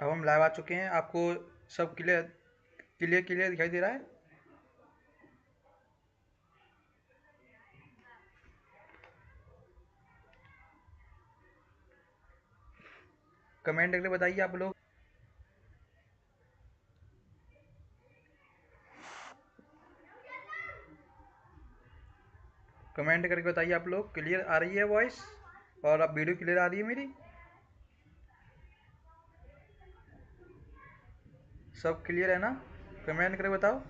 अब हम लाइव आ चुके हैं। आपको सब क्लियर क्लियर क्लियर दिखाई दे रहा है? कमेंट करके बताइए आप लोग। कमेंट करके बताइए आप लोग, क्लियर आ रही है वॉइस और अब वीडियो क्लियर आ रही है मेरी? सब क्लियर है ना? कमेंट करके बताओ।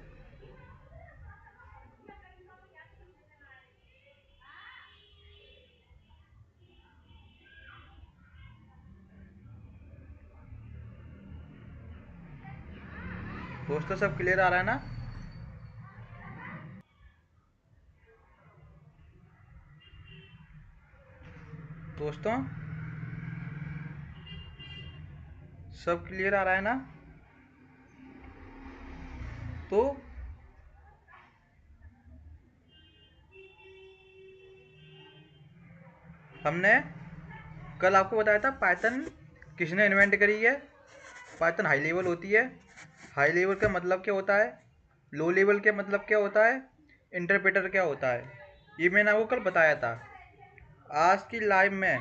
दोस्तों सब क्लियर आ रहा है ना? दोस्तों सब क्लियर आ रहा है ना? तो हमने कल आपको बताया था पाइथन किसने इन्वेंट करी है। पाइथन हाई लेवल होती है। हाई लेवल का मतलब क्या होता है, लो लेवल का मतलब क्या होता है, इंटरप्रेटर क्या होता है, ये मैंने आपको कल बताया था। आज की लाइव में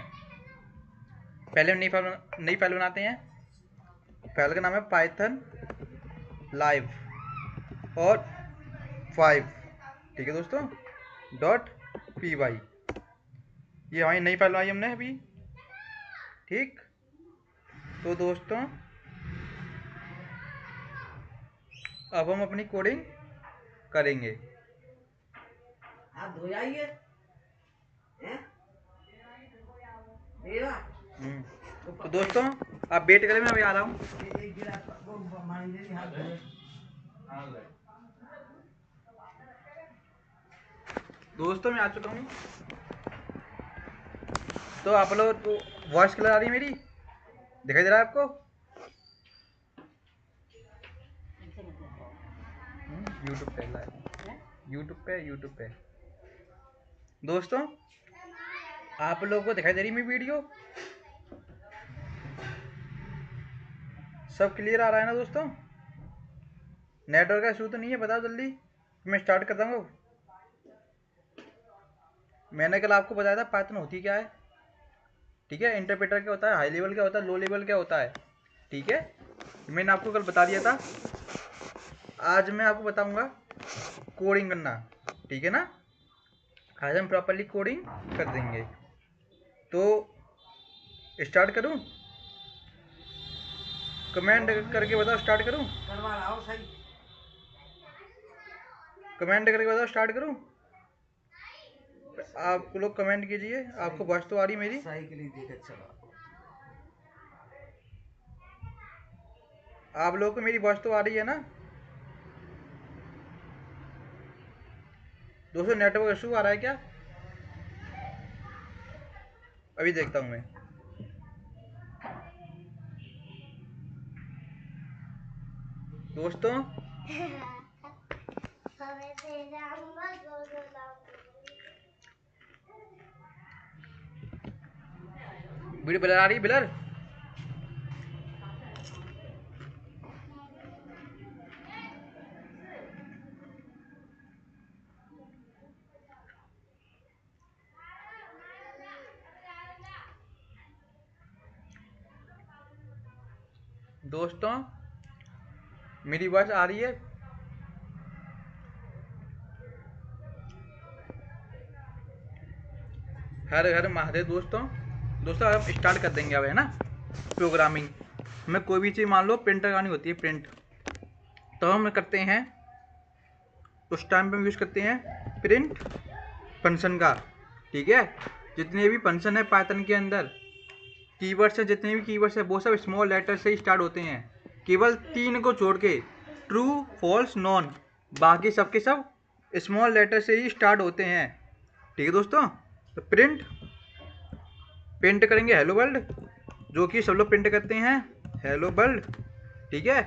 पहले हम नई फाइल बनाते हैं। फाइल का नाम है पाइथन लाइव और 5, ठीक है दोस्तों, .py। ये हमारी नई फाइल बनाई हमने अभी, ठीक। तो दोस्तों अब हम अपनी कोडिंग करेंगे। हाथ धो जाइए। तो दोस्तों आप वेट करें, मैं अभी आ रहा हूँ। दोस्तों मैं आ चुका हूँ। तो आप लोग तो वॉइस क्लियर आ रही है मेरी? दिखाई दे रहा है आपको? यूट्यूब पे लाइव, यूट्यूब पे दोस्तों आप लोगों को दिखाई दे रही मेरी वीडियो? सब क्लियर आ रहा है ना दोस्तों? नेटवर्क का इशू तो नहीं है? बताओ जल्दी, मैं स्टार्ट कर दूँगा। मैंने कल आपको बताया था पाइथन होती क्या है, ठीक है। इंटरप्रेटर क्या होता है, हाई लेवल क्या होता है, लो लेवल क्या होता है, ठीक है। मैंने आपको कल बता दिया था। आज मैं आपको बताऊंगा कोडिंग करना, ठीक है ना। आज हम प्रॉपरली कोडिंग कर देंगे। तो स्टार्ट करूं? कमेंट करके बताओ स्टार्ट करूं? करवा रहा हूँ सही। कमेंट करके बताओ स्टार्ट करूं? आप लोग कमेंट कीजिए। आपको वॉइस तो आ रही मेरी? सही के लिए देख चलो। आप लोगों को मेरी वॉइस तो आ रही है ना? दोस्तों नेटवर्क इशू आ रहा है क्या? अभी देखता हूं मैं। दोस्तों वीडियो ब्लर आ रही है, ब्लर? दोस्तों मेरी वॉइस आ रही है? हर हर महादेव। दोस्तों हम स्टार्ट कर देंगे अब, है ना। प्रोग्रामिंग में कोई भी चीज़ मान लो प्रिंट लगानी होती है, प्रिंट, तो हम करते हैं उस टाइम पे हम यूज़ करते हैं प्रिंट फंक्शन का, ठीक है। जितने भी फंक्शन है पाइथन के अंदर, कीवर्ड्स है, जितने भी कीवर्ड्स है वो सब स्मॉल लेटर से ही स्टार्ट होते हैं, केवल 3 को छोड़ के, ट्रू, फॉल्स, नॉन, बाकी सब के सब स्मॉल लेटर से ही स्टार्ट होते हैं, ठीक है दोस्तों। तो प्रिंट करेंगे हेलो वर्ल्ड, जो कि सब लोग प्रिंट करते हैं हेलो वर्ल्ड, ठीक है।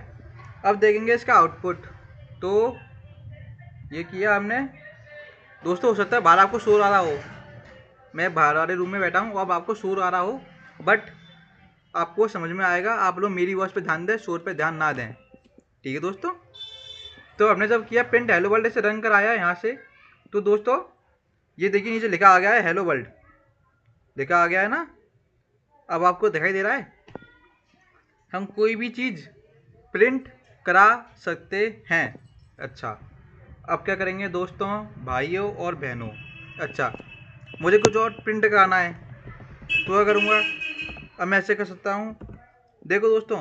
अब देखेंगे इसका आउटपुट। तो ये किया हमने। दोस्तों हो सकता है बाहर आपको शोर आ रहा हो, मैं बाहर वाले रूम में बैठा हूँ, अब आपको शोर आ रहा हो, बट आपको समझ में आएगा। आप लोग मेरी वॉइस पे ध्यान दें, शोर पे ध्यान ना दें, ठीक है दोस्तों। तो हमने जब किया प्रिंट हेलो वर्ल्ड से रन कर आया यहाँ से, तो दोस्तों ये देखिए नीचे लिखा आ गया है हेलो वर्ल्ड, लिखा आ गया है ना। अब आपको दिखाई दे रहा है। हम कोई भी चीज़ प्रिंट करा सकते हैं। अच्छा, अब क्या करेंगे दोस्तों, भाइयों और बहनों। अच्छा, मुझे कुछ और प्रिंट कराना है तो क्या करूँगा, अब मैं ऐसे कर सकता हूँ। देखो दोस्तों,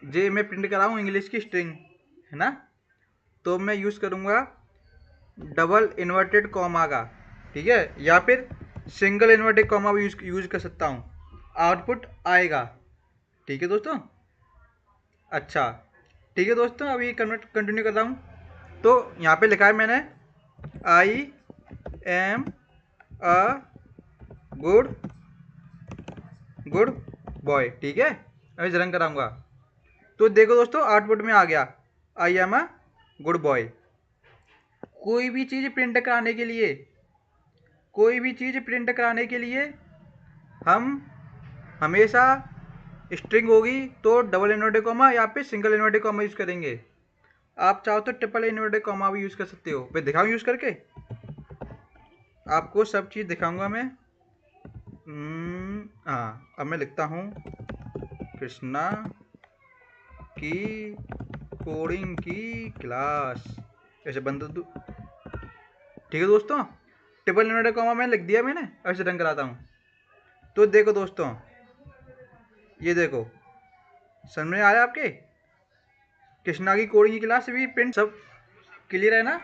जे मैं प्रिंट करा हूँ इंग्लिश की स्ट्रिंग, है ना, तो मैं यूज़ करूँगा डबल इन्वर्टेड कॉमा का, ठीक है, या फिर सिंगल इन्वर्टेड कॉमा भी यूज़ कर सकता हूँ, आउटपुट आएगा, ठीक है दोस्तों। अच्छा, ठीक है दोस्तों, अभी कंटिन्यू कर रहा हूँ। तो यहाँ पे लिखा है मैंने I am a good boy, ठीक है। अभी रन कराऊंगा तो देखो दोस्तों आउटपुट में आ गया I am a good boy. कोई भी चीज़ प्रिंट कराने के लिए, कोई भी चीज़ प्रिंट कराने के लिए हम हमेशा स्ट्रिंग होगी तो डबल इन्वर्टेड कॉमा या फिर सिंगल इन्वर्टेड कॉमा यूज़ करेंगे। आप चाहो तो ट्रिपल इन्वर्टेड कॉमा भी यूज़ कर सकते हो। मैं दिखाऊँ यूज़ करके, आपको सब चीज़ दिखाऊंगा मैं। हाँ, अब मैं लिखता हूँ कृष्णा की कोडिंग की क्लास, ऐसे बंद दो, ठीक है दोस्तों। ट्रिपल इन्वर्टेड कॉमा मैंने लिख दिया मैंने, ऐसे रन कराता हूँ। तो देखो दोस्तों, ये देखो समझ में आया आपके, कृष्णा की कोडिंग की क्लास भी प्रिंट, सब क्लियर है ना,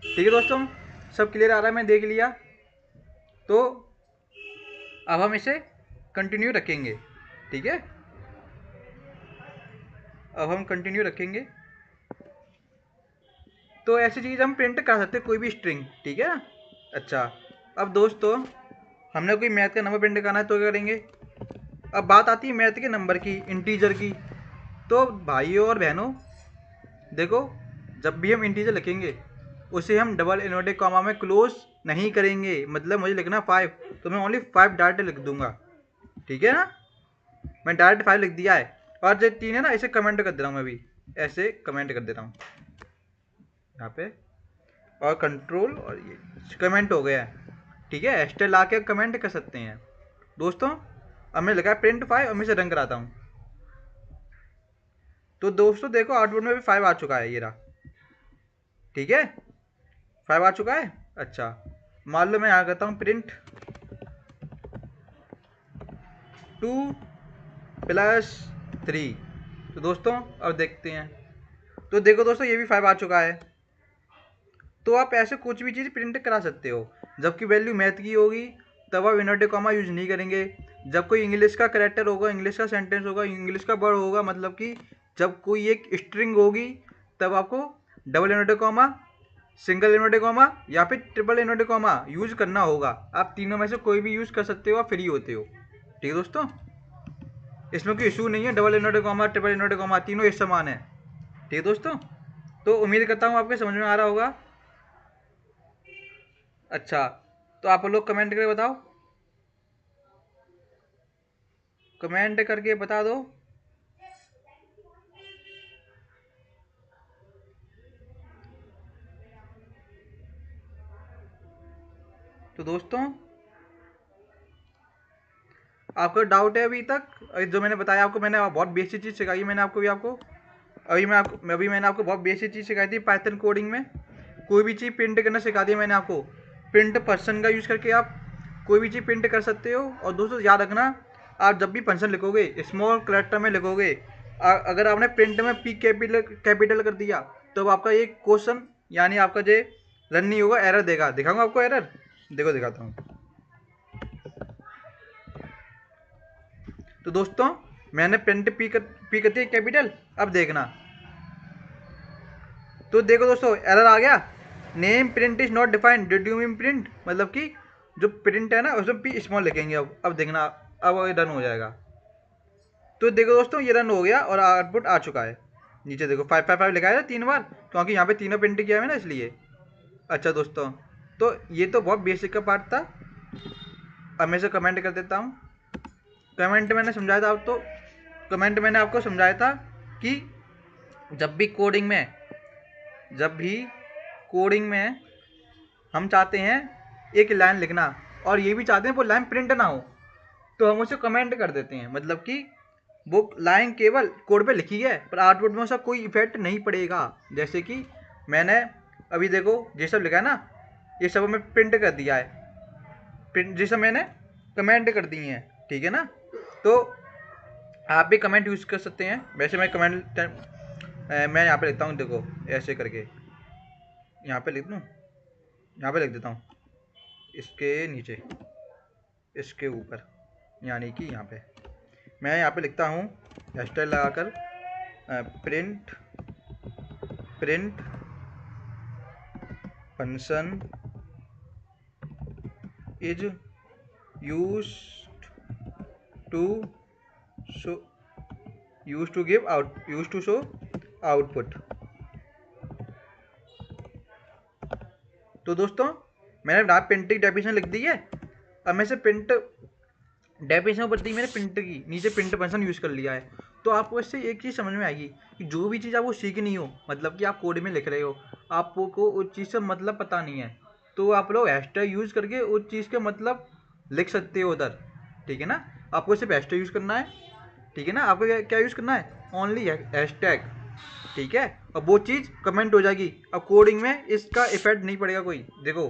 ठीक है दोस्तों, सब क्लियर आ रहा है, मैं देख लिया। तो अब हम इसे कंटिन्यू रखेंगे, ठीक है, अब हम कंटिन्यू रखेंगे। तो ऐसी चीज़ हम प्रिंट कर सकते हैं, कोई भी स्ट्रिंग, ठीक है ना। अच्छा, अब दोस्तों हमने कोई मैथ का नंबर प्रिंट करना है तो क्या करेंगे। अब बात आती है मैथ के नंबर की, इंटीजर की। तो भाइयों और बहनों देखो, जब भी हम इंटीजर लिखेंगे उसे हम डबल इन्वर्टेड कॉमा में क्लोज नहीं करेंगे। मतलब मुझे लिखना 5 तो मैं ओनली 5 डायरेक्ट लिख दूंगा, ठीक है ना। मैं डायरेक्ट 5 लिख दिया है, और जो 3 है ना इसे कमेंट कर दे रहा हूँ मैं अभी, ऐसे कमेंट कर दे रहा हूँ यहाँ पे, और कंट्रोल, और ये कमेंट हो गया है, ठीक है। एक्स्ट्रा ला के कमेंट कर सकते हैं दोस्तों। अब मैं लिखा है प्रिंट 5 और मैं इसे रन कराता हूँ। तो दोस्तों देखो आउटपुट में भी 5 आ चुका है, ये रहा, ठीक है, 5 आ चुका है। अच्छा, मान लो मैं यहाँ करता हूँ प्रिंट 2 + 3। तो दोस्तों अब देखते हैं, तो देखो दोस्तों ये भी 5 आ चुका है। तो आप ऐसे कुछ भी चीज़ प्रिंट करा सकते हो। जबकि वैल्यू मैथ की होगी तब आप इन्वर्टेड कॉमा यूज नहीं करेंगे। जब कोई इंग्लिश का कैरेक्टर होगा, इंग्लिश का सेंटेंस होगा, इंग्लिश का वर्ड होगा, मतलब कि जब कोई एक स्ट्रिंग होगी तब आपको double inverted comma, single inverted comma या फिर ट्रिपल इन्वर्टेड कॉमा यूज करना होगा। आप तीनों में से कोई भी यूज कर सकते हो, आप फ्री होते हो, ठीक है दोस्तों। इसमें कोई इशू नहीं है, double inverted comma, triple inverted comma तीनों एक समान है, ठीक है दोस्तों। तो उम्मीद करता हूँ आपके समझ में आ रहा होगा। अच्छा, तो आप लोग कमेंट करके बताओ, कमेंट करके बता दो। तो दोस्तों आपको डाउट है अभी तक, जो मैंने बताया आपको, मैंने बहुत बेसिक चीज़ सिखाई मैंने आपको, भी आपको अभी मैंने आपको बहुत बेसिक चीज़ सिखाई थी पाइथन कोडिंग में। कोई भी चीज़ प्रिंट करना सिखा दी मैंने आपको। प्रिंट पर्सन का यूज़ करके आप कोई भी चीज़ प्रिंट कर सकते हो। और दोस्तों याद रखना, आप जब भी फंक्शन लिखोगे स्मॉल कैरेक्टर में लिखोगे, अगर आपने प्रिंट में पी कैपिटल कर दिया तो आपका ये क्वेश्चन यानी आपका जो रन नहीं होगा, एरर देगा। दिखाऊंगा आपको एरर, देखो दिखाता हूँ। तो दोस्तों मैंने प्रिंट पी करती है कैपिटल, अब देखना। तो देखो दोस्तों एरर आ गया, name print is not defined did you mean print, मतलब कि जो प्रिंट है ना उसमें पी स्मॉल लिखेंगे। अब देखना, अब ये रन हो जाएगा। तो देखो दोस्तों ये रन हो गया और आउटपुट आ चुका है। नीचे देखो 555 लिखा है 3 बार, क्योंकि यहाँ पे तीनों प्रिंट किया है ना इसलिए। अच्छा दोस्तों, तो ये तो बहुत बेसिक का पार्ट था। अब मैं इसे कमेंट कर देता हूँ। कमेंट मैंने समझाया था, तो कमेंट मैंने आपको समझाया था कि जब भी कोडिंग में हम चाहते हैं एक लाइन लिखना और ये भी चाहते हैं वो लाइन प्रिंट ना हो, तो हम उसे कमेंट कर देते हैं। मतलब कि वो लाइन केवल कोड पे लिखी है पर आउटपुट में उसका कोई इफेक्ट नहीं पड़ेगा। जैसे कि मैंने अभी देखो ये सब लिखा है ना, ये सब मैं प्रिंट कर दिया है, प्रिंट जिसे मैंने कमेंट कर दिए हैं, ठीक है ना। तो आप भी कमेंट यूज़ कर सकते हैं। वैसे मैं कमेंट मैं यहाँ पे लिखता हूँ, देखो ऐसे करके यहाँ पे लिख दूँ, यहाँ पे लिख देता हूँ, इसके नीचे इसके ऊपर, यानी कि यहाँ पे मैं यहाँ पे लिखता हूँ हैशटैग लगाकर print function is used to show output. तो दोस्तों मैंने प्रिंट की डेफिनेशन लिख दी है। अब मैं से प्रिंट डेफिनेशन ऊपर दी मैंने, प्रिंट की नीचे प्रिंट फंक्शन यूज़ कर लिया है। तो आपको इससे एक चीज़ समझ में आएगी कि जो भी चीज़ आपको सीखनी हो, मतलब कि आप कोड में लिख रहे हो, आपको उस चीज़ से मतलब पता नहीं है, तो आप लोग हैशटैग यूज़ करके उस चीज़ के मतलब लिख सकते हो उधर, ठीक है ना। आपको सिर्फ हैशटैग यूज़ करना है, ठीक है ना। आपको क्या यूज़ करना है, ओनली हैशटैग, ठीक है। अब वो चीज़ कमेंट हो जाएगी। अब कोडिंग में इसका इफेक्ट नहीं पड़ेगा कोई, देखो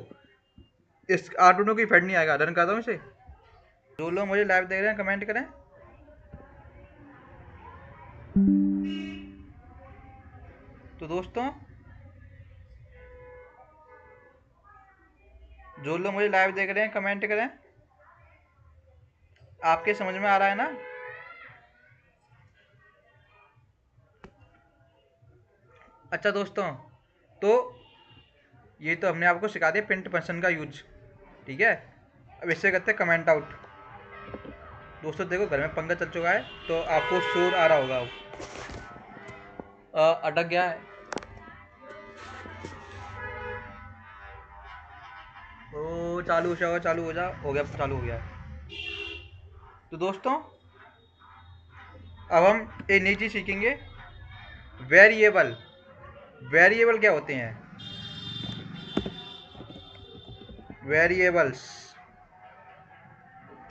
इस आर्डुइनो को इफेक्ट नहीं आएगा। रन करता हूँ इसे। जो लोग मुझे लाइव देख रहे हैं कमेंट करें। तो दोस्तों जो लोग मुझे लाइव देख रहे हैं कमेंट करें। आपके समझ में आ रहा है ना। अच्छा दोस्तों, तो ये तो हमने आपको सिखा दिया प्रिंट फंक्शन का यूज, ठीक है। अब इससे करते हैं कमेंट आउट। दोस्तों देखो घर में पंखा चल चुका है तो आपको शोर आ रहा होगा। अटक गया है। ओ चालू हो जा, हो गया, चालू हो गया। तो दोस्तों अब हम एक नई चीज़ सीखेंगे, वेरिएबल। वेरिएबल क्या होते हैं, वेरिएबल्स।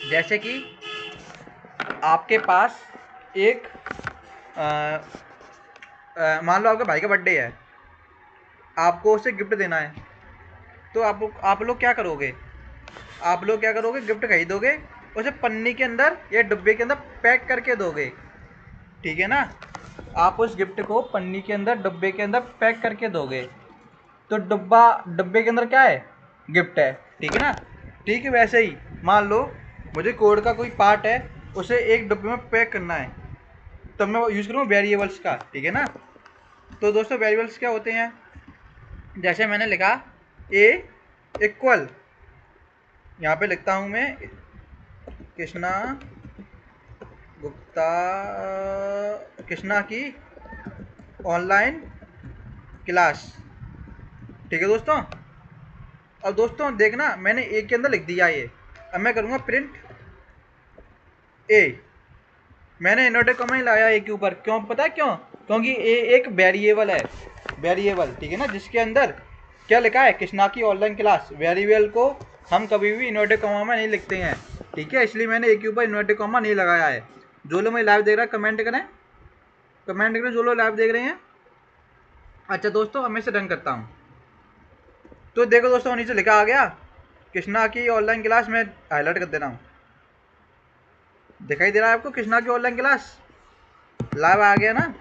जैसे कि आपके पास एक मान लो आपके भाई का बर्थडे है, आपको उसे गिफ्ट देना है, तो आप लोग क्या करोगे, गिफ्ट खरीदोगे, उसे पन्नी के अंदर या डिब्बे के अंदर पैक करके दोगे, ठीक है ना। आप उस गिफ्ट को पन्नी के अंदर डिब्बे के अंदर पैक करके दोगे, तो डिब्बे के अंदर क्या है, गिफ्ट है, ठीक है ना। ठीक है, वैसे ही मान लो मुझे कोड का कोई पार्ट है, उसे एक डिब्बे में पैक करना है, तब मैं यूज़ करूँ वेरिएबल्स का, ठीक है ना। तो दोस्तों वेरिएबल्स क्या होते हैं, जैसे मैंने लिखा ए इक्वल, यहाँ पे लिखता हूँ मैं कृष्णा गुप्ता, कृष्णा की ऑनलाइन क्लास, ठीक है दोस्तों। अब दोस्तों देखना मैंने ए के अंदर लिख दिया ये। अब मैं करूँगा प्रिंट ए। मैंने इन्वर्टेड कॉमा ही लाया ए के ऊपर, क्यों पता है क्यों, क्योंकि ए एक वेरिएबल है, वेरिएबल, ठीक है ना, जिसके अंदर क्या लिखा है, कृष्णा की ऑनलाइन क्लास। वेरिएबल को हम कभी भी इन्वर्टेड कॉमा में नहीं लिखते हैं, ठीक है, इसलिए मैंने ए के ऊपर इन्वर्टेड कॉमा नहीं लगाया है। जो लोग मैं लाइव देख रहा है कमेंट करें, जो लोग लाइव देख रहे हैं। अच्छा दोस्तों अब मैं इसे रन करता हूँ, तो देखो दोस्तों नीचे लिखा आ गया कृष्णा की ऑनलाइन क्लास। मैं हाईलाइट कर दे रहा हूँ, दिखाई दे रहा है आपको कृष्णा की ऑनलाइन क्लास, लाइव आ गया ना,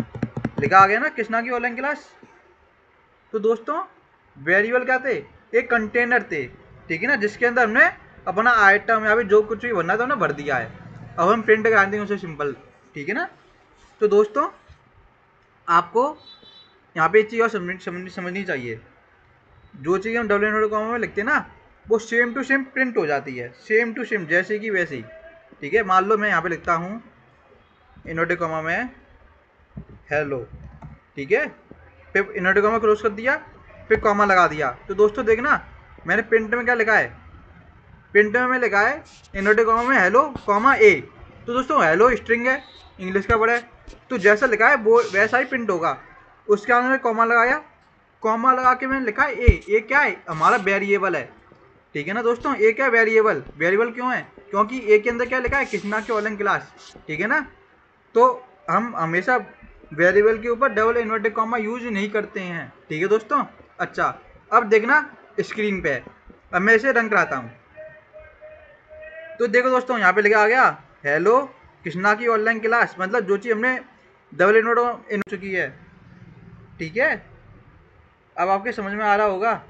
लिखा आ गया ना कृष्णा की ऑनलाइन क्लास। तो दोस्तों वेरिएबल क्या थे, एक कंटेनर थे, ठीक है ना, जिसके अंदर हमने अपना आइटम या फिर जो कुछ भी भरना था हमने भर दिया है। अब हम प्रिंट करा देंगे उसे सिंपल, ठीक है ना। तो दोस्तों आपको यहाँ पे एक चीज़ और समझनी चाहिए, जो चीज़ हम डब्ल्यू इन्वर्टेड कॉमा में लिखते हैं ना, वो सेम टू सेम प्रिंट हो जाती है, सेम टू सेम जैसे कि वैसे ही, ठीक है। मान लो मैं यहाँ पे लिखता हूँ इन्वर्टेड कॉमा में हेलो, ठीक है, फिर इन्वर्टेड कॉमा क्लोज कर दिया, फिर कॉमा लगा दिया। तो दोस्तों देखना मैंने प्रिंट में क्या लिखा है, प्रिंट में लिखा है इन्वर्टेड कॉमा में हेलो कॉमा ए। तो दोस्तों हेलो स्ट्रिंग है, इंग्लिश का वर्ड है, तो जैसा लिखा है वो वैसा ही प्रिंट होगा। उसके अंदर कॉमा लगाया, कॉमा लगा के मैंने लिखा है ए क्या है, हमारा वेरिएबल है, ठीक है ना दोस्तों। ए क्या वेरिएबल, वेरिएबल क्यों है, क्योंकि ए के अंदर क्या लिखा है, कृष्णा की ऑनलाइन क्लास, ठीक है ना। तो हम हमेशा वेरिएबल के ऊपर डबल इन्वर्टेड कॉमा यूज नहीं करते हैं, ठीक है दोस्तों। अच्छा अब देखना स्क्रीन पे, अब मैं इसे रन कराता हूँ। तो देखो दोस्तों यहाँ पे लिखा आ गया हेलो कृष्णा की ऑनलाइन क्लास, मतलब जो चीज़ हमने डबल इन्वर्ट इन चुकी है, ठीक है। अब आपके समझ में आ रहा होगा,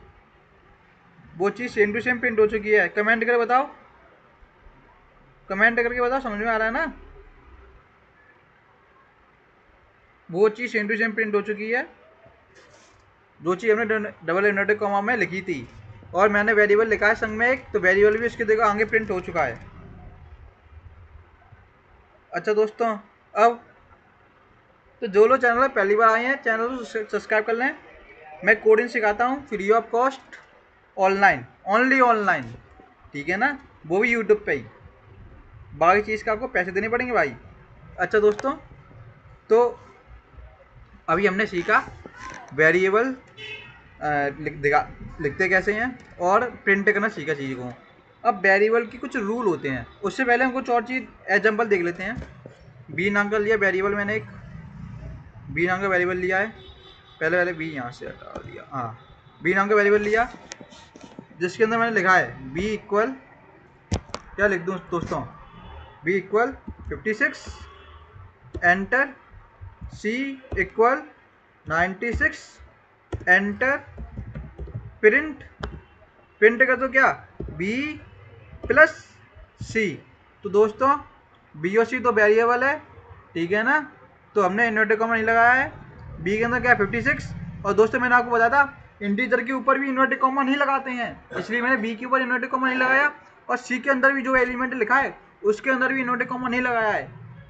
वो चीज़ सेम टू सेम प्रिंट हो चुकी है। कमेंट करके बताओ, कमेंट करके बताओ समझ में आ रहा है ना। वो चीज़ सेम टू सेम प्रिंट हो चुकी है जो चीज़ हमने डबल इन्वर्टेड कॉमा में लिखी थी, और मैंने वेरिएबल लिखा है संग में एक, तो वेरिएबल भी उसके देखो आगे प्रिंट हो चुका है। अच्छा दोस्तों अब तो जो लोग चैनल पर पहली बार आए हैं चैनल को सब्सक्राइब कर लें। मैं कोडिंग सिखाता हूँ free of cost, online, only online, ठीक है ना, वो भी यूट्यूब पे ही। बाकी चीज़ का आपको पैसे देने पड़ेंगे भाई। अच्छा दोस्तों तो अभी हमने सीखा वेरिएबल लिखते कैसे हैं और प्रिंट करना सीखा चीज़ को। अब वेरिएबल की कुछ रूल होते हैं, उससे पहले हम कुछ और चीज़ एग्जाम्पल देख लेते हैं। बी नाम का लिया वेरिएबल, मैंने एक बी नाम का वेरिएबल लिया है, पहले बी यहाँ से हटा दिया, हाँ बी नाम का वेरिएबल लिया जिसके अंदर मैंने लिखा है बी इक्वल, क्या लिख दूँ दोस्तों, बी इक्वल 56, एंटर, सी इक्वल 96, एंटर, प्रिंट, प्रिंट कर दो क्या बी प्लस सी। तो दोस्तों बी और सी तो वेरिएबल है, ठीक है ना, तो हमने इन्वर्टेड कॉमा नहीं लगाया है। बी के अंदर क्या है 56, और दोस्तों मैंने आपको बताया था इंटीजर के ऊपर भी इन्वर्टेड कॉमा नहीं लगाते हैं, इसलिए मैंने बी के ऊपर इन्वर्टेड कॉमा नहीं लगाया, और सी के अंदर भी जो एलिमेंट लिखा है उसके अंदर भी इन्वर्टेड कॉमा नहीं लगाया है,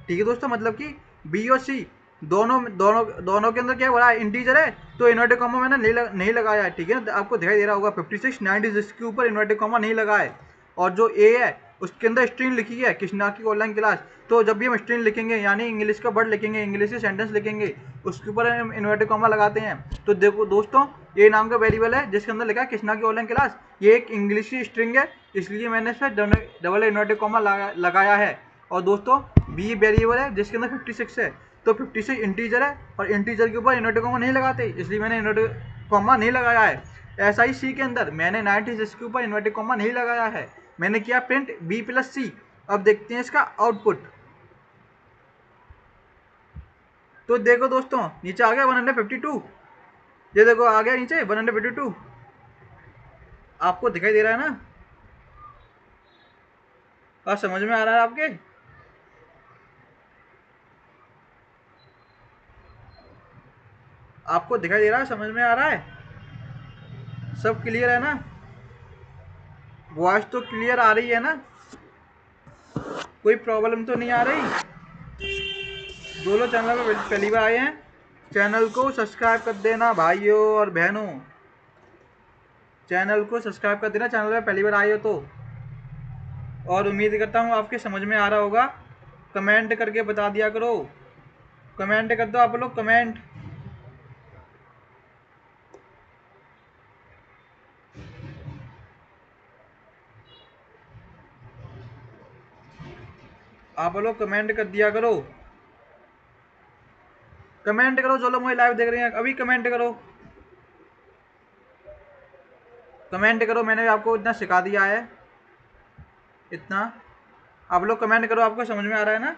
ठीक है दोस्तों। मतलब कि बी और सी दोनों दोनों दोनों के अंदर क्या हो रहा है, इंटीजर है, तो इन्वर्टेड कॉमा मैंने नहीं लगाया है, ठीक है। आपको दिखाई दे रहा होगा 56 90 जिसके ऊपर इन्वर्टेड कॉमा नहीं लगा है। और जो ए है उसके अंदर स्ट्रिंग लिखी है कृष्णा की ऑनलाइन क्लास, तो जब भी हम स्ट्रिंग लिखेंगे यानी इंग्लिश का वर्ड लिखेंगे, इंग्लिश से सेंटेंस लिखेंगे, उसके ऊपर हम इन्वर्टेड कॉमा लगाते हैं। तो देखो दोस्तों ये नाम का वेरिएबल है जिसके अंदर लिखा है कृष्णा की ऑनलाइन क्लास, ये एक इंग्लिश की स्ट्रिंग है, इसलिए मैंने इस पर डबल इन्वर्टेड कॉमा लगाया है। और दोस्तों बी वेरिएबल है जिसके अंदर 56 है, तो 56 इंटीजर है, और इंटीजर के ऊपर इन्वर्टेड कॉमा नहीं लगाते, इसलिए मैंने इन्वर्टेड कॉमा नहीं लगाया है। ऐसा ही सी के अंदर मैंने 90 जिसके ऊपर इन्वर्टेड कॉमा नहीं लगाया है, मैंने किया प्रिंट बी प्लस सी। अब देखते हैं इसका आउटपुट। तो देखो दोस्तों नीचे आ गया 152, ये देखो आ गया नीचे 152, आपको दिखाई दे रहा है ना, और समझ में आ रहा है आपके, आपको दिखाई दे रहा है, समझ में आ रहा है, सब क्लियर है ना, वॉइस तो क्लियर आ रही है ना, कोई प्रॉब्लम तो नहीं आ रही। जो लोग चैनल पर पहली बार आए हैं चैनल को सब्सक्राइब कर देना भाइयों और बहनों, चैनल को सब्सक्राइब कर देना चैनल पर पहली बार आए हो तो। और उम्मीद करता हूँ आपके समझ में आ रहा होगा, कमेंट करके बता दिया करो, कमेंट कर दो आप लोग, कमेंट। आप लोग कमेंट कर दिया करो, कमेंट करो, जो लोग मुझे लाइव देख रहे हैं अभी कमेंट करो, कमेंट करो, मैंने आपको इतना सिखा दिया है, इतना आप लोग कमेंट करो, आपको समझ में आ रहा है ना।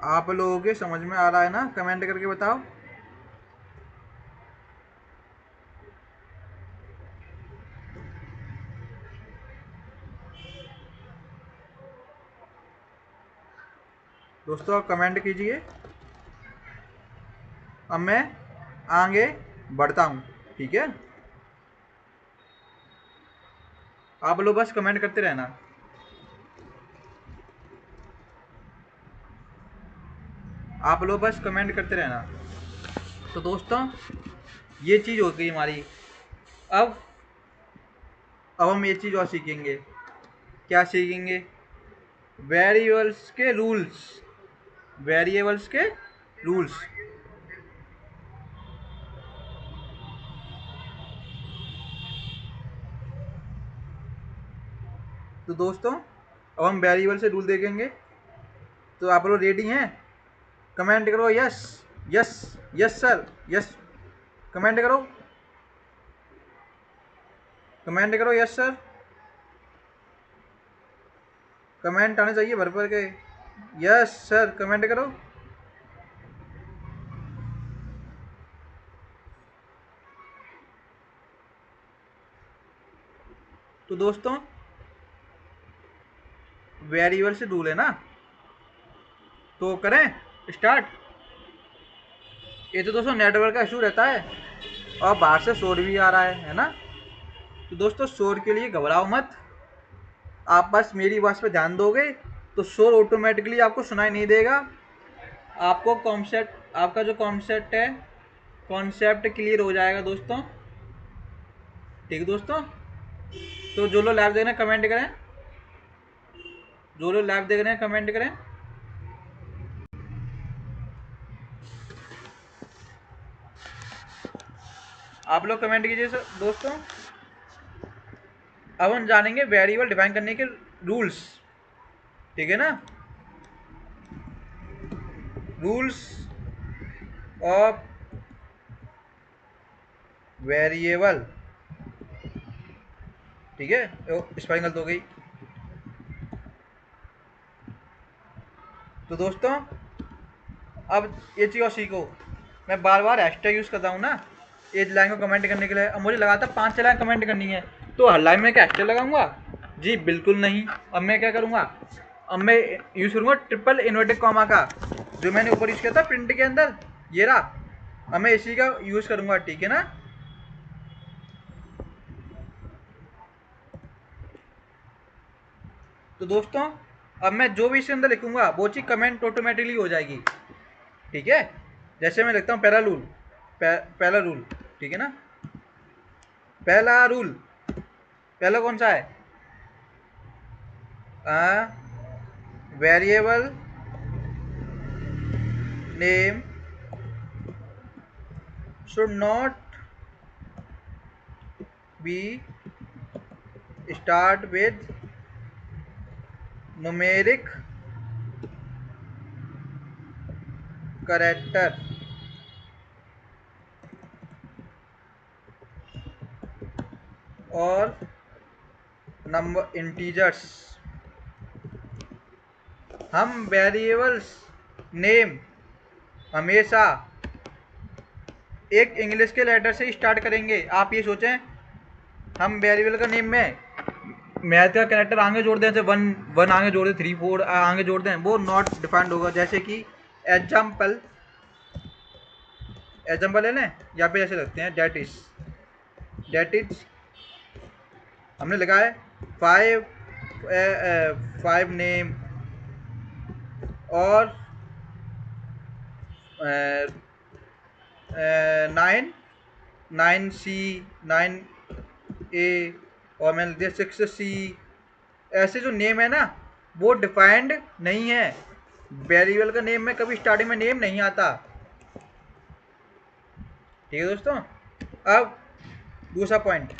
आप लोगों के समझ में आ रहा है ना, कमेंट करके बताओ। दोस्तों आप कमेंट कीजिए, अब मैं आगे बढ़ता हूँ, ठीक है। आप लोग बस कमेंट करते रहना। आप लोग बस कमेंट करते रहना। तो दोस्तों ये चीज़ हो गई हमारी। अब हम ये चीज़ और सीखेंगे। क्या सीखेंगे? वेरिएबल्स के रूल्स। वेरिएबल्स के रूल्स। तो दोस्तों अब हम वेरिएबल से रूल देखेंगे। तो आप लोग रेडी हैं? कमेंट करो yes. Yes. Yes sir. Yes. Comment करो। कमेंट करो यस सर। कमेंट आने चाहिए भर भर के। यस सर कमेंट करो। तो दोस्तों वेरिएबल से रूल है ना, तो करें स्टार्ट। ये तो दोस्तों नेटवर्क का इशू रहता है और बाहर से शोर भी आ रहा है ना। तो दोस्तों शोर के लिए घबराओ मत, आप बस मेरी बात पे ध्यान दोगे तो शोर ऑटोमेटिकली आपको सुनाई नहीं देगा। आपको कॉन्सेप्ट, आपका जो कॉन्सेप्ट है, कॉन्सेप्ट क्लियर हो जाएगा दोस्तों। ठीक है दोस्तों, तो जो लोग लाइव देख रहे हैं कमेंट करें। जो लोग लाइव देख रहे हैं कमेंट करें। आप लोग कमेंट कीजिए सर दोस्तों। अब हम जानेंगे वेरिएबल डिफाइन करने के रूल्स। ठीक है ना, रूल्स ऑफ वेरिएबल। ठीक है, स्पेलिंग गलत हो गई। तो दोस्तों अब ये चीज़ और सीखो। मैं बार बार हैशटैग यूज़ करता हूँ ना एक लाइन को कमेंट करने के लिए। अब मुझे लगातार 5-6 लाइन कमेंट करनी है, तो हर लाइन में क्या हैशटैग लगाऊंगा? जी बिल्कुल नहीं। अब मैं क्या करूँगा? अब मैं यूज़ करूँगा ट्रिपल इन्वर्टेड कॉमा का, जो मैंने ऊपर यूज़ किया था प्रिंट के अंदर, ये रहा। अब मैं इसी का यूज़ करूँगा। ठीक है ना। तो दोस्तों अब मैं जो भी इसके अंदर लिखूंगा वो चीज़ कमेंट ऑटोमेटिकली हो जाएगी। ठीक है, जैसे मैं लिखता हूँ पहला रूल। पहला रूल, ठीक है ना। पहला रूल, पहला कौन सा है? Variable name should not be start with numeric character और नंबर इंटीजर्स। हम वेरिएबल्स नेम हमेशा एक इंग्लिश के लेटर से स्टार्ट करेंगे। आप ये सोचें हम वेरिएबल का नेम में मैथ का कैरेक्टर आगे जोड़ दें, जैसे 1 आगे जोड़ दें, 3 4 आगे जोड़ दें, वो नॉट डिफाइंड होगा। जैसे कि एग्जाम्पल ले लें, या फिर ऐसे रखते हैं डेट इज। हमने लिखा है 5 नेम और 9 ए और मैंने लिख दिया 6C। ऐसे जो नेम है ना वो डिफाइंड नहीं है। वेरिएबल का नेम में कभी स्टार्टिंग में नेम नहीं आता। ठीक है दोस्तों। अब दूसरा पॉइंट,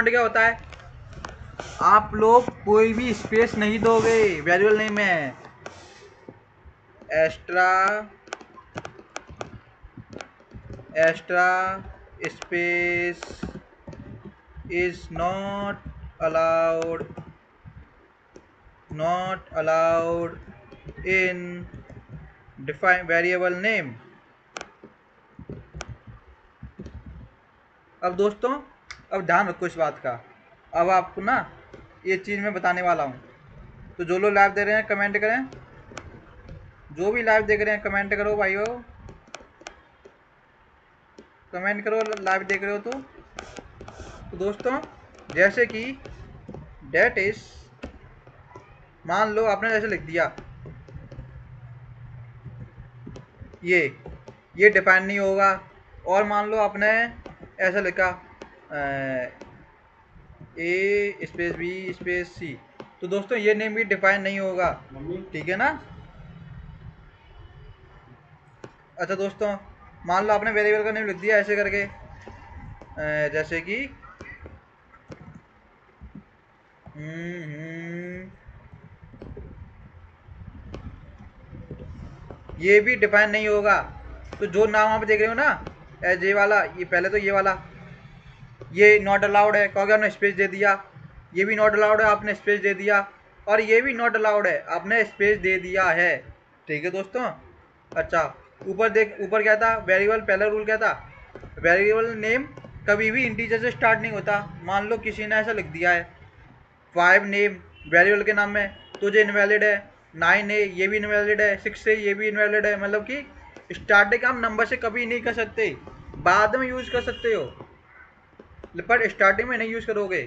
क्या होता है? आप लोग कोई भी स्पेस नहीं दोगे वेरिएबल नेम में। Extra space is not allowed in define variable name. अब दोस्तों अब ध्यान रखो इस बात का। अब आपको ना ये चीज़ मैं बताने वाला हूँ। तो जो लोग लाइव दे रहे हैं कमेंट करें। जो भी लाइव देख रहे हैं कमेंट करो भाइयों, कमेंट करो लाइव देख रहे हो तो दोस्तों जैसे कि डेट इज मान लो आपने ऐसे लिख दिया, ये डिफाइन नहीं होगा। और मान लो आपने ऐसा लिखा ए स्पेस बी स्पेस सी, तो दोस्तों ये नेम भी डिफाइन नहीं होगा, ठीक है ना। अच्छा दोस्तों, मान लो आपने वेरिएबल का नेम लिख दिया ऐसे करके, जैसे कि ये भी डिफाइन नहीं होगा। तो जो नाम आप देख रहे हो ना, एज ये वाला, ये पहले तो ये वाला, ये नॉट अलाउड है क्योंकि आपने स्पेस दे दिया। ये भी नॉट अलाउड है, आपने स्पेस दे दिया। और ये भी नॉट अलाउड है, आपने स्पेस दे दिया है, ठीक है दोस्तों। अच्छा, ऊपर देख, ऊपर क्या था वेरिएबल, पहला रूल क्या था, वेरिएबल नेम कभी भी इंटीजर से स्टार्ट नहीं होता। मान लो किसी ने ऐसा लिख दिया है 5 नेम वेरिएबल के नाम में, तो जो इनवैलिड है, 9 है ये भी इनवैलिड है, 6 है ये भी इनवैलिड है। मतलब कि स्टार्टिंग आप नंबर से कभी नहीं कर सकते, बाद में यूज़ कर सकते हो, पर स्टार्टिंग में नहीं यूज़ करोगे,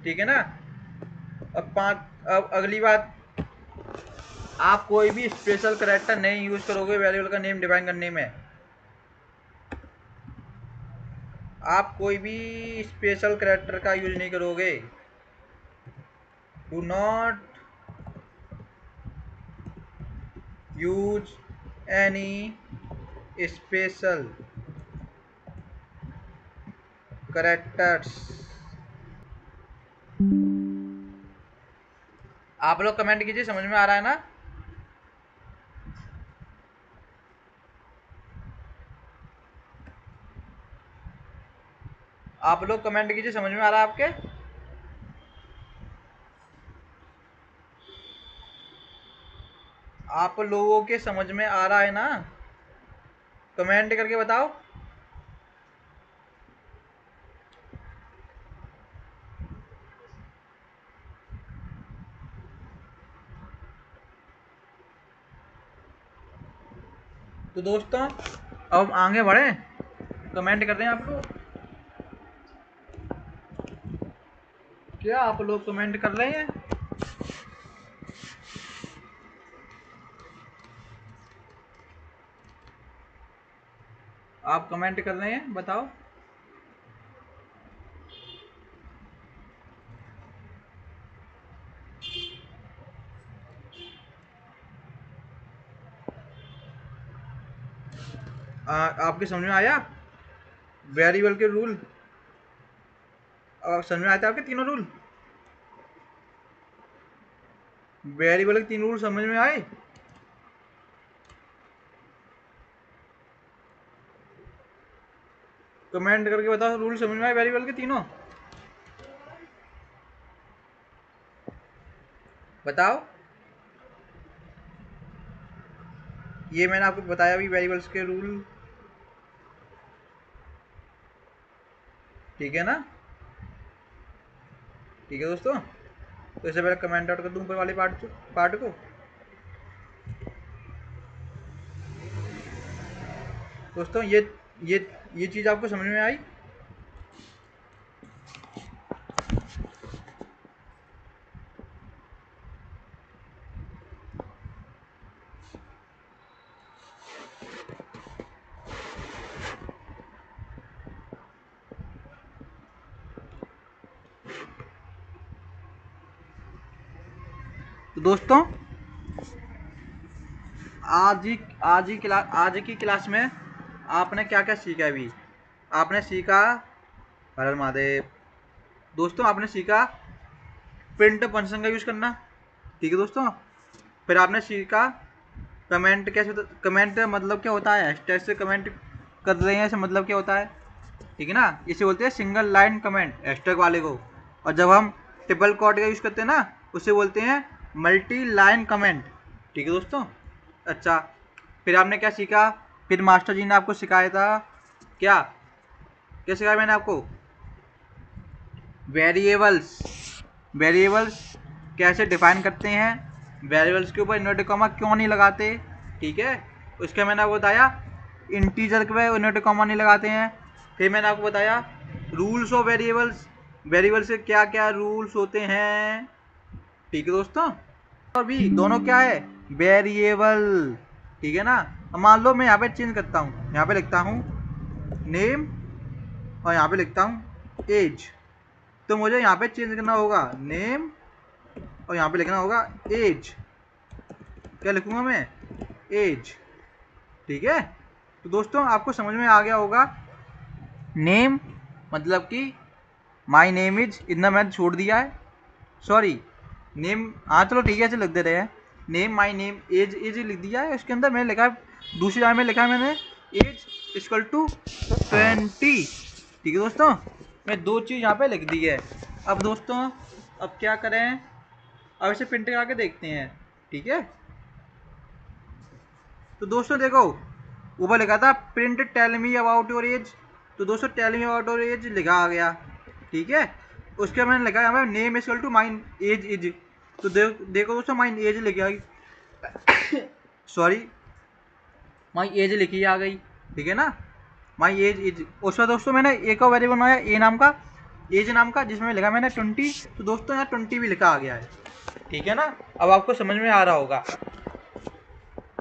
ठीक है ना। अब अगली बात, आप कोई भी स्पेशल कैरेक्टर नहीं यूज़ करोगे वेरिएबल का नेम डिफाइन करने में। आप कोई भी स्पेशल कैरेक्टर का यूज नहीं करोगे। Do not use any special characters. आप लोग कमेंट कीजिए, समझ में आ रहा है ना। आप लोग कमेंट कीजिए, समझ में आ रहा है आपके। आप लोगों के समझ में आ रहा है ना, कमेंट करके बताओ। तो दोस्तों अब आगे बढ़े, कमेंट कर रहे हैं आप लोग, क्या आप लोग कमेंट कर रहे हैं। आप कमेंट कर रहे हैं, बताओ। आपके समझ में आया वेरिएबल के रूल, समझ में आते आपके तीनों रूल, वेरिएबल के 3 रूल समझ में आए। कमेंट करके बताओ, रूल समझ में आए वेरिएबल के तीनों, बताओ। ये मैंने आपको बताया भी वेरिएबल्स के रूल, ठीक है ना, ठीक है दोस्तों। तो इससे पहले कमेंट आउट कर दूं ऊपर वाले पार्ट को। दोस्तों ये चीज़ आपको समझ में आई। तो दोस्तों आज की क्लास में आपने क्या क्या सीखा। अभी आपने सीखा, हर हर महादेव। दोस्तों आपने सीखा प्रिंट फंक्शन का यूज़ करना, ठीक है दोस्तों। फिर आपने सीखा कमेंट कैसे, कमेंट मतलब क्या होता है, टेक्स्ट से कमेंट कर रहे हैं, ऐसे मतलब क्या होता है, ठीक है ना। इसे बोलते हैं सिंगल लाइन कमेंट, हैशटैग वाले को। और जब हम ट्रिपल कोट का यूज़ करते हैं ना, उसे बोलते हैं मल्टी लाइन कमेंट, ठीक है दोस्तों। अच्छा, फिर आपने क्या सीखा, फिर मास्टर जी ने आपको सिखाया था, क्या क्या सिखाया मैंने आपको, वेरिएबल्स कैसे डिफाइन करते हैं, वेरिएबल्स के ऊपर इन्वर्टेड कॉमा क्यों नहीं लगाते, ठीक है। उसके मैंने आपको बताया इंटीजर के ऊपर इन्वर्टेड कॉमा नहीं लगाते हैं। फिर मैंने आपको बताया रूल्स ऑफ वेरिएबल्स, वेरिएबल से क्या क्या रूल्स होते हैं, ठीक है दोस्तों। और भी दोनों क्या है, वेरिएबल। ठीक है ना। अब मान लो मैं यहाँ पे चेंज करता हूँ, यहाँ पे लिखता हूँ नेम और यहाँ पे लिखता हूँ एज। तो मुझे यहाँ पे चेंज करना होगा नेम और यहाँ पे लिखना होगा एज। क्या लिखूंगा मैं, एज। ठीक है। तो दोस्तों आपको समझ में आ गया होगा, नेम मतलब कि माई नेम इज, इतना मैंने छोड़ दिया है, सॉरी नेम, हाँ चलो ठीक है ऐसे लिख दे रहे हैं, name my name age, age लिख दिया है। उसके अंदर मैंने लिखा है, दूसरी लाइन में लिखा है मैंने एज इक्वल टू 20। ठीक है दोस्तों, मैं दो चीज़ यहाँ पे लिख दी है। अब दोस्तों अब क्या करें, अब इसे प्रिंट करा के देखते हैं। ठीक है। तो दोस्तों देखो ऊपर लिखा था print tell me about your age. तो दोस्तों tell me about your age लिखा आ गया। ठीक है। उसके मैंने लिखा है name equal to mine age is. तो देखो दोस्तों माइन एज लिखी आ गई, सॉरी माई एज लिखी आ गई। ठीक है ना, माई एज इज। उसमें दोस्तों मैंने एक और वेरिएबल बनाया ए नाम का, एज नाम का, जिसमें लिखा मैंने 20। तो दोस्तों यहाँ 20 भी लिखा आ गया है। ठीक है ना, अब आपको समझ में आ रहा होगा।